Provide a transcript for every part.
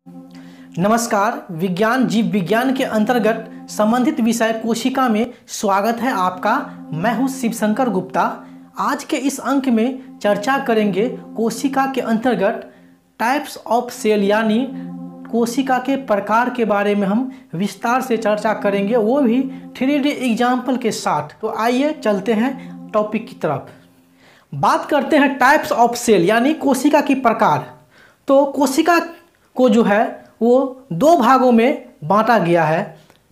नमस्कार। विज्ञान जीव विज्ञान के अंतर्गत संबंधित विषय कोशिका में स्वागत है आपका। मैं हूं शिवशंकर गुप्ता। आज के इस अंक में चर्चा करेंगे कोशिका के अंतर्गत टाइप्स ऑफ सेल यानी कोशिका के प्रकार के बारे में हम विस्तार से चर्चा करेंगे, वो भी 3D एग्जाम्पल के साथ। तो आइए चलते हैं टॉपिक की तरफ। बात करते हैं टाइप्स ऑफ सेल यानी कोशिका की प्रकार। तो कोशिका को जो है वो दो भागों में बांटा गया है।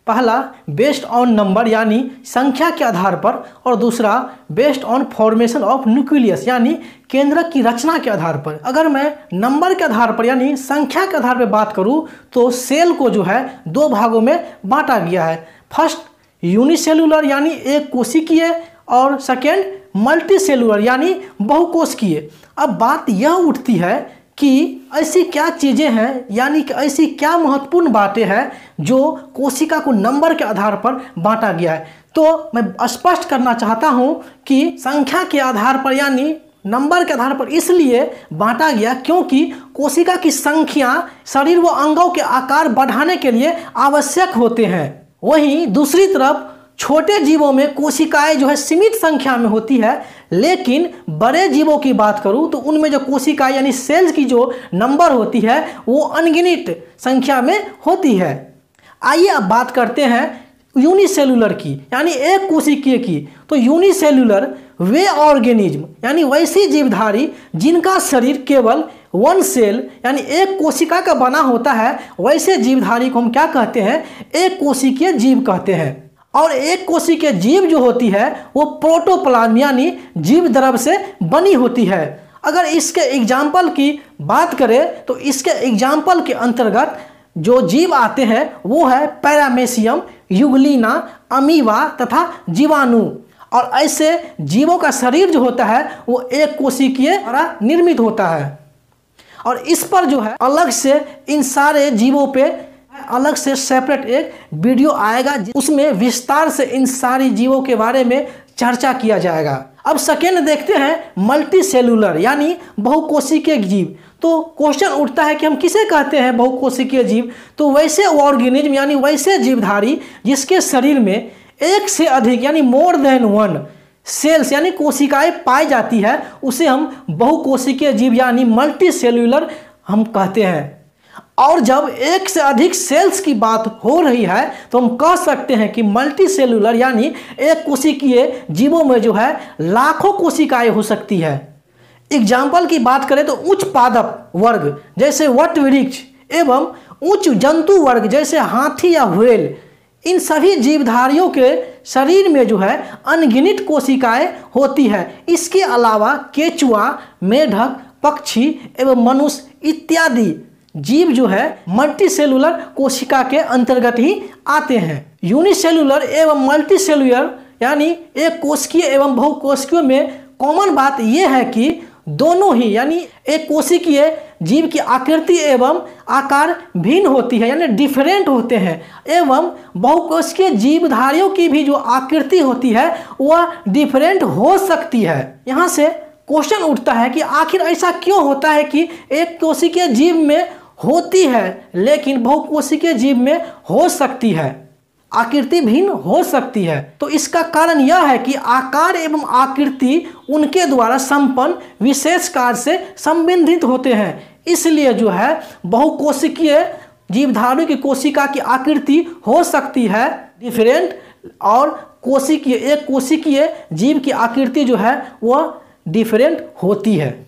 पहला बेस्ड ऑन नंबर यानी संख्या के आधार पर, और दूसरा based on formation of nucleus यानी केंद्रक की रचना के आधार पर। अगर मैं नंबर के आधार पर यानी संख्या के आधार पर बात करूं तो सेल को जो है दो भागों में बांटा गया है। फर्स्ट यूनिसेलुलर यानी एक कोशिकीय, और सेकेंड मल्टी सेलुलर यानी बहुकोशिकीय। अब बात यह उठती है कि ऐसी क्या चीज़ें हैं यानी कि ऐसी क्या महत्वपूर्ण बातें हैं जो कोशिका को नंबर के आधार पर बांटा गया है। तो मैं स्पष्ट करना चाहता हूं कि संख्या के आधार पर यानी नंबर के आधार पर इसलिए बांटा गया क्योंकि कोशिका की संख्या शरीर व अंगों के आकार बढ़ाने के लिए आवश्यक होते हैं। वहीं दूसरी तरफ छोटे जीवों में कोशिकाएं जो है सीमित संख्या में होती है, लेकिन बड़े जीवों की बात करूं तो उनमें जो कोशिकाएं यानी सेल्स की जो नंबर होती है वो अनगिनत संख्या में होती है। आइए अब बात करते हैं यूनिसेलुलर की यानी एक कोशिकीय की। तो यूनिसेलुलर वे ऑर्गेनिज्म यानी वैसी जीवधारी जिनका शरीर केवल वन सेल यानी एक कोशिका का बना होता है, वैसे जीवधारी को हम क्या कहते हैं? एक कोशिकीय जीव कहते हैं। और एक कोशिकीय जीव जो होती है वो प्रोटोप्लाज्म यानी जीव द्रव से बनी होती है। अगर इसके एग्जाम्पल की बात करें तो इसके एग्जाम्पल के अंतर्गत जो जीव आते हैं वो है पैरामेशियम, यूग्लिना, अमीबा तथा जीवाणु। और ऐसे जीवों का शरीर जो होता है वो एक कोशिकीय द्वारा निर्मित होता है। और इस पर जो है अलग से इन सारे जीवों पे अलग से सेपरेट एक वीडियो आएगा, उसमें विस्तार से इन सारी जीवों के बारे में चर्चा किया जाएगा। अब सेकेंड देखते हैं मल्टी सेलुलर यानी बहुकोशिकीय जीव। तो क्वेश्चन उठता है कि हम किसे कहते हैं बहुकोशिकीय जीव? तो वैसे ऑर्गेनिज्म यानी वैसे जीवधारी जिसके शरीर में एक से अधिक यानी मोर देन वन सेल्स यानी कोशिकाएं पाई जाती है, उसे हम बहुकोशिकीय जीव यानी मल्टी सेलुलर हम कहते हैं। और जब एक से अधिक सेल्स की बात हो रही है तो हम कह सकते हैं कि मल्टी सेलुलर यानी एक कोशिकीय जीवों में जो है लाखों कोशिकाएं हो सकती है। एग्जाम्पल की बात करें तो उच्च पादप वर्ग जैसे वट वृक्ष एवं उच्च जंतु वर्ग जैसे हाथी या व्हेल, इन सभी जीवधारियों के शरीर में जो है अनगिनत कोशिकाएं होती है। इसके अलावा केचुआ, मेढक, पक्षी एवं मनुष्य इत्यादि जीव जो है मल्टी सेलुलर कोशिका के अंतर्गत ही आते हैं। यूनिसेलुलर एवं मल्टी सेलुलर यानी एक कोशिकीय एवं बहुकोशिकीय में कॉमन बात यह है कि दोनों ही यानी एक कोशिकीय जीव की आकृति एवं आकार भिन्न होती है यानी डिफरेंट होते हैं, एवं बहुकोशिकीय जीवधारियों की भी जो आकृति होती है वह डिफरेंट हो सकती है। यहाँ से क्वेश्चन उठता है कि आखिर ऐसा क्यों होता है कि एक कोशिकीय जीव में होती है लेकिन बहुकोशिकीय जीव में हो सकती है, आकृति भिन्न हो सकती है। तो इसका कारण यह है कि आकार एवं आकृति उनके द्वारा संपन्न विशेष कार्य से संबंधित होते हैं। इसलिए जो है बहुकोशिकीय जीवधारी की कोशिका की आकृति हो सकती है डिफरेंट, और कोशिकीय एक कोशिकीय जीव की आकृति जो है वह डिफरेंट होती है।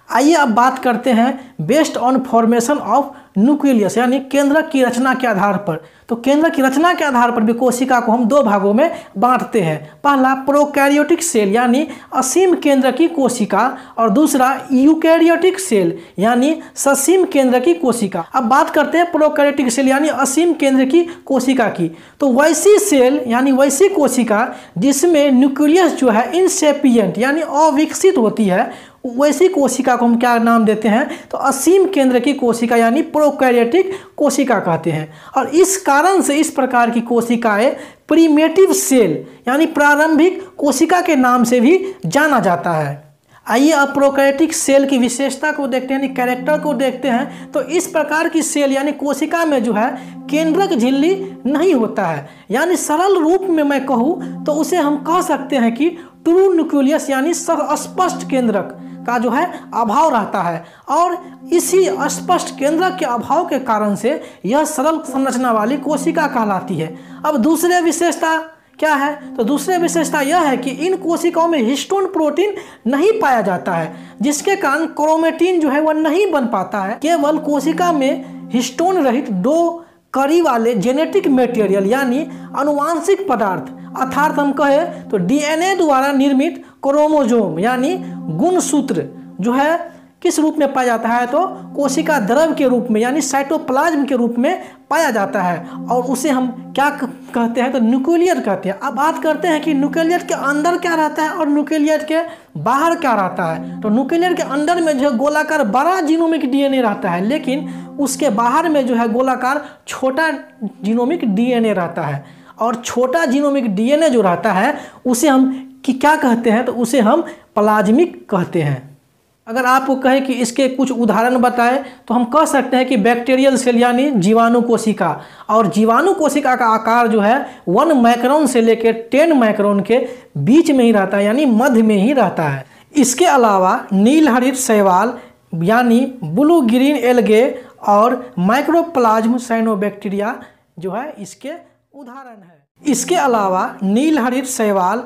आइए अब बात करते हैं based on formation of nucleus यानी केंद्रक की रचना के आधार पर। तो केंद्रक की रचना के आधार पर भी कोशिका को हम दो भागों में बांटते हैं। पहला प्रोकैरियोटिक सेल यानी असीम केंद्र की कोशिका, और दूसरा यूकैरियोटिक सेल यानी ससीम केंद्र की कोशिका। अब बात करते हैं प्रोकैरियोटिक सेल यानी असीम केंद्र की कोशिका की। तो वैसी सेल यानी वैसी कोशिका जिसमें न्यूक्लियस जो है इनसेपिएंट यानी अविकसित होती है, वैसी कोशिका को हम क्या नाम देते हैं? तो असीम केंद्र की कोशिका यानी प्रोकैरियोटिक कोशिका कहते हैं। और इस कारण से इस प्रकार की कोशिकाएं प्रिमेटिव सेल यानी प्रारंभिक कोशिका के नाम से भी जाना जाता है। आइए अब प्रोकैरियोटिक सेल की विशेषता को देखते हैं, यानी कैरेक्टर को देखते हैं। तो इस प्रकार की सेल यानी कोशिका में जो है केंद्रक झिल्ली नहीं होता है, यानी सरल रूप में मैं कहूँ तो उसे हम कह सकते हैं कि ट्रू न्यूक्लियस यानी स्पष्ट केंद्रक का जो है अभाव रहता है, और इसी स्पष्ट केंद्रक के अभाव के कारण से यह सरल संरचना वाली कोशिका कहलाती है। अब दूसरी विशेषता क्या है, तो दूसरी विशेषता यह है कि इन कोशिकाओं में हिस्टोन प्रोटीन नहीं पाया जाता है, जिसके कारण क्रोमेटिन जो है वह नहीं बन पाता है। केवल कोशिका में हिस्टोन रहित दो कड़ी वाले जेनेटिक मटेरियल यानी अनुवांशिक पदार्थ अर्थात हम कहें तो डीएनए द्वारा निर्मित क्रोमोसोम यानी गुणसूत्र जो है किस रूप में पाया जाता है, तो कोशिका द्रव के रूप में यानी साइटोप्लाज्म के रूप में पाया जाता है, और उसे हम क्या कहते हैं, तो न्यूक्लियर कहते हैं। अब बात करते हैं कि न्यूक्लियर के अंदर क्या रहता है और न्यूक्लियर के बाहर क्या रहता है। तो न्यूक्लियर के अंदर में जो है गोलाकार बड़ा जीनोमिक डीएनए रहता है, लेकिन उसके बाहर में जो है गोलाकार छोटा जीनोमिक डीएनए रहता है, और छोटा जीनोमिक डीएनए जो रहता है उसे हम क्या कहते हैं, तो उसे हम प्लाज्मिक कहते हैं। अगर आपको कहे कि इसके कुछ उदाहरण बताएं तो हम कह सकते हैं कि बैक्टीरियल सेल यानी जीवाणु कोशिका, और जीवाणु कोशिका का आकार जो है 1 माइक्रोन से लेकर 10 माइक्रोन के बीच में ही रहता है, यानी मध्य में ही रहता है। इसके अलावा नील हरित शैवाल यानी ब्लू ग्रीन एल्गे और माइक्रोप्लाज्म साइनोबैक्टीरिया जो है इसके उदाहरण है। इसके अलावा नील हरित शैवाल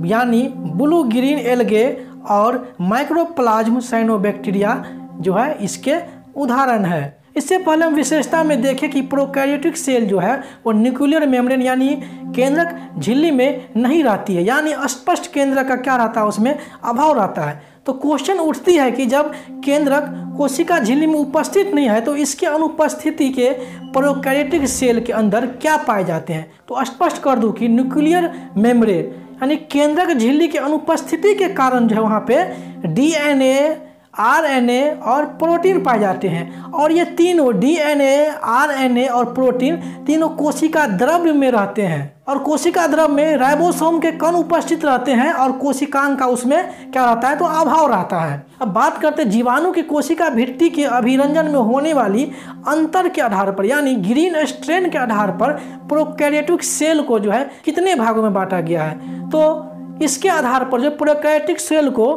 यानी ब्लू ग्रीन एल्गे और माइक्रोप्लाज्म साइनोबैक्टीरिया जो है इसके उदाहरण है। इससे पहले हम विशेषता में देखें कि प्रोकैरियोटिक सेल जो है वो न्यूक्लियर मेम्ब्रेन यानी केंद्रक झिल्ली में नहीं रहती है, यानी स्पष्ट केंद्रक का क्या रहता है, उसमें अभाव रहता है। तो क्वेश्चन उठती है कि जब केंद्रक कोशिका झिल्ली में उपस्थित नहीं है तो इसके अनुपस्थिति के प्रोकैरियोटिक सेल के अंदर क्या पाए जाते हैं। तो स्पष्ट कर दूं कि न्यूक्लियर मेम्ब्रेन यानी केंद्रक झिल्ली के अनुपस्थिति के कारण जो है वहाँ पे डीएनए, आरएनए और प्रोटीन पाए जाते हैं, और ये तीनों डीएनए, आरएनए और प्रोटीन तीनों कोशिका द्रव्य में रहते हैं, और कोशिका द्रव्य में राइबोसोम के कण उपस्थित रहते हैं और कोशिकांग का उसमें क्या रहता है, तो अभाव रहता है। अब बात करते हैं जीवाणु की कोशिका भित्ति के अभिरंजन में होने वाली अंतर के आधार पर यानी ग्रीन स्ट्रेन के आधार पर प्रोकैरियोटिक सेल को जो है कितने भागों में बांटा गया है। तो इसके आधार पर जो प्रोकैरियोटिक सेल को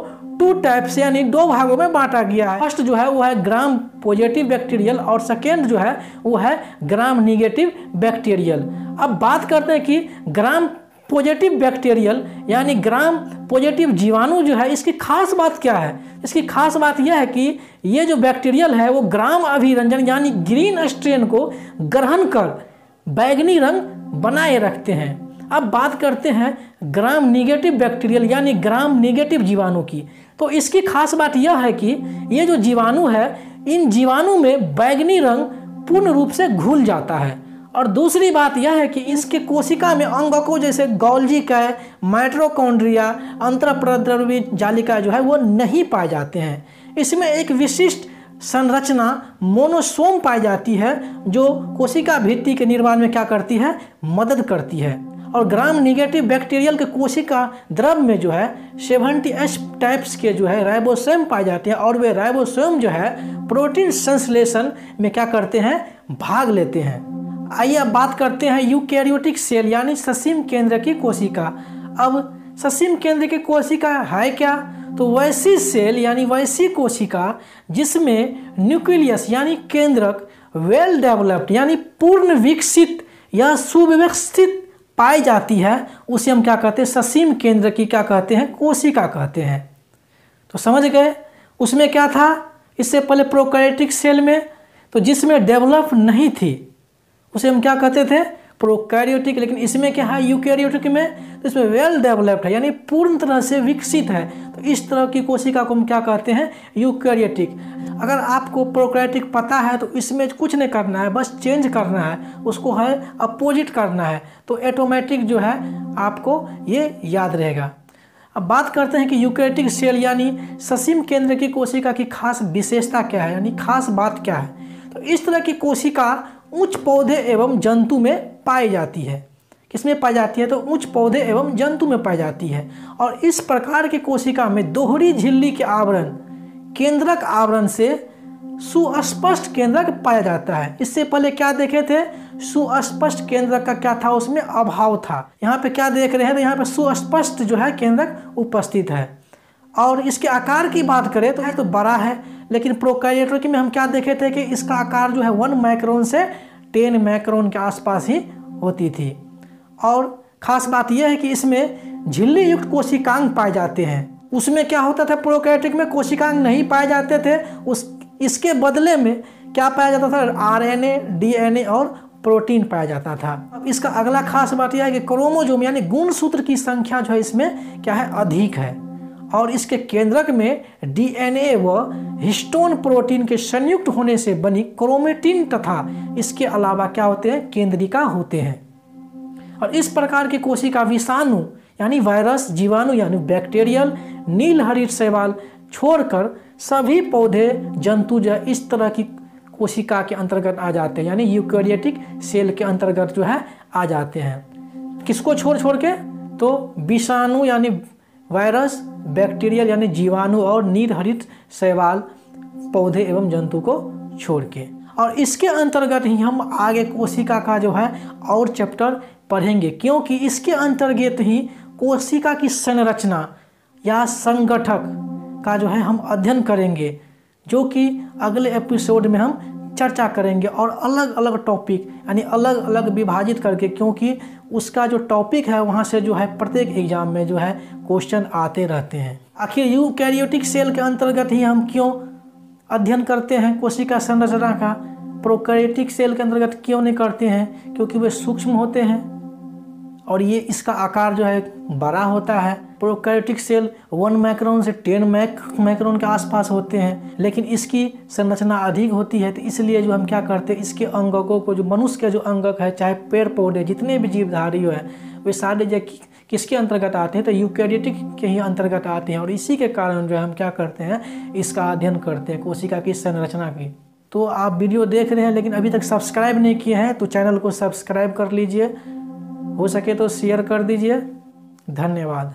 2 टाइप से यानी 2 भागों में बांटा गया है। फर्स्ट जो है वो है ग्राम पॉजिटिव बैक्टीरियल और सेकेंड जो है वो है ग्राम निगेटिव बैक्टीरियल। अब बात करते हैं कि ग्राम पॉजिटिव बैक्टीरियल यानी ग्राम पॉजिटिव जीवाणु जो है इसकी खास बात क्या है। इसकी खास बात यह है कि ये जो बैक्टीरियल है वो ग्राम अभिरंजन यानी ग्रीन स्ट्रेन को ग्रहण कर बैगनी रंग बनाए रखते हैं। अब बात करते हैं ग्राम निगेटिव बैक्टीरियल यानी ग्राम निगेटिव जीवाणु की। तो इसकी खास बात यह है कि ये जो जीवाणु है इन जीवाणु में बैगनी रंग पूर्ण रूप से घुल जाता है, और दूसरी बात यह है कि इसके कोशिका में अंगकों जैसे गोल्जी का, माइटोकॉन्ड्रिया, अंतःप्रद्रव्य जालिका जो है वो नहीं पाए जाते हैं। इसमें एक विशिष्ट संरचना मोनोसोम पाई जाती है जो कोशिका भित्ति के निर्माण में क्या करती है, मदद करती है। और ग्राम निगेटिव बैक्टीरियल के कोशिका द्रव में जो है 70S टाइप्स के जो है राइबोसोम पाए जाते हैं, और वे राइबोसोम जो है प्रोटीन संश्लेषण में क्या करते हैं, भाग लेते हैं। आइए अब बात करते हैं यूकैरियोटिक सेल यानी ससीम केंद्र की कोशिका। अब ससीम केंद्र की कोशिका है क्या, तो वैसी सेल यानी वैसी कोशिका जिसमें न्यूक्लियस यानी केंद्रक वेल डेवलप्ड यानी पूर्ण विकसित या सुव्यवस्थित पाई जाती है, उसे हम क्या कहते हैं, ससीम केंद्र की क्या कहते हैं, कोशिका कहते हैं। तो समझ गए उसमें क्या था इससे पहले प्रोकैरियोटिक सेल में, तो जिसमें डेवलप नहीं थी उसे हम क्या कहते थे, प्रोकैरियोटिक। लेकिन इसमें क्या है, यूकैरियोटिक में, तो इसमें वेल डेवलप्ड है यानी पूर्ण तरह से विकसित है, तो इस तरह की कोशिका को हम क्या कहते हैं, यूकैरियोटिक। अगर आपको प्रोकैरियोटिक पता है तो इसमें कुछ नहीं करना है, बस चेंज करना है, उसको है अपोजिट करना है, तो ऑटोमेटिक जो है आपको ये याद रहेगा। अब बात करते हैं कि यूकैरियोटिक सेल यानी ससीम केंद्र की कोशिका की खास विशेषता क्या है, यानी खास बात क्या है। तो इस तरह की कोशिका उच्च पौधे एवं जंतु में पाई जाती है। किसमें पाई जाती है, तो उच्च पौधे एवं जंतु में पाई जाती है। और इस प्रकार की कोशिका में दोहरी झिल्ली के आवरण केंद्रक आवरण से सुस्पष्ट केंद्रक पाया जाता है। इससे पहले क्या देखे थे, सुस्पष्ट केंद्रक का क्या था, उसमें अभाव था। यहाँ पे क्या देख रहे हैं, तो यहाँ पे सुस्पष्ट जो है केंद्रक उपस्थित है। और इसके आकार की बात करें तो ये तो बड़ा है, लेकिन प्रोकैरियोटिक में हम क्या देखे थे कि इसका आकार जो है 1 माइक्रोन से 10 माइक्रोन के आसपास ही होती थी। और खास बात यह है कि इसमें झिल्ली युक्त कोशिकांग पाए जाते हैं। उसमें क्या होता था, प्रोकैरियोटिक में कोशिकांग नहीं पाए जाते थे, इसके बदले में क्या पाया जाता था, RNA, DNA और प्रोटीन पाया जाता था। अब इसका अगला खास बात यह है कि क्रोमोसोम यानी गुणसूत्र की संख्या जो है इसमें क्या है, अधिक है। और इसके केंद्रक में DNA व हिस्टोन प्रोटीन के संयुक्त होने से बनी क्रोमेटिन तथा इसके अलावा क्या होते हैं, केंद्रिका होते हैं। और इस प्रकार की कोशिका विषाणु यानी वायरस, जीवाणु यानी बैक्टीरियल, नील हरित शैवाल छोड़कर सभी पौधे, जंतु जो इस तरह की कोशिका के अंतर्गत आ जाते हैं, यानी यूकैरियोटिक सेल के अंतर्गत जो है आ जाते हैं। किसको छोड़ के, तो विषाणु यानी वायरस, बैक्टीरियल यानी जीवाणु और नील हरित शैवाल पौधे एवं जंतु को छोड़ के। और इसके अंतर्गत ही हम आगे कोशिका का जो है और चैप्टर पढ़ेंगे, क्योंकि इसके अंतर्गत ही कोशिका की संरचना या संगठक का जो है हम अध्ययन करेंगे, जो कि अगले एपिसोड में हम चर्चा करेंगे। और अलग अलग टॉपिक यानी अलग अलग विभाजित करके, क्योंकि उसका जो टॉपिक है वहाँ से जो है प्रत्येक एग्जाम में जो है क्वेश्चन आते रहते हैं। आखिर यूकैरियोटिक सेल के अंतर्गत ही हम क्यों अध्ययन करते हैं कोशिका संरचना का, प्रोकैरियोटिक सेल के अंतर्गत क्यों नहीं करते हैं, क्योंकि वे सूक्ष्म होते हैं और ये इसका आकार जो है बड़ा होता है। प्रोकैरियोटिक सेल 1 माइक्रोन से 10 माइक्रोन के आसपास होते हैं, लेकिन इसकी संरचना अधिक होती है। तो इसलिए जो हम क्या करते हैं, इसके अंगकों को, जो मनुष्य के जो अंगक है, चाहे पेड़ पौधे जितने भी जीवधारी है, वे सारे जो किसके अंतर्गत आते हैं, तो यूकैरियोटिक के ही अंतर्गत आते हैं। और इसी के कारण जो है हम क्या करते हैं, इसका अध्ययन करते हैं, कोशिका की संरचना की। तो आप वीडियो देख रहे हैं लेकिन अभी तक सब्सक्राइब नहीं किए हैं, तो चैनल को सब्सक्राइब कर लीजिए, हो सके तो शेयर कर दीजिए। धन्यवाद।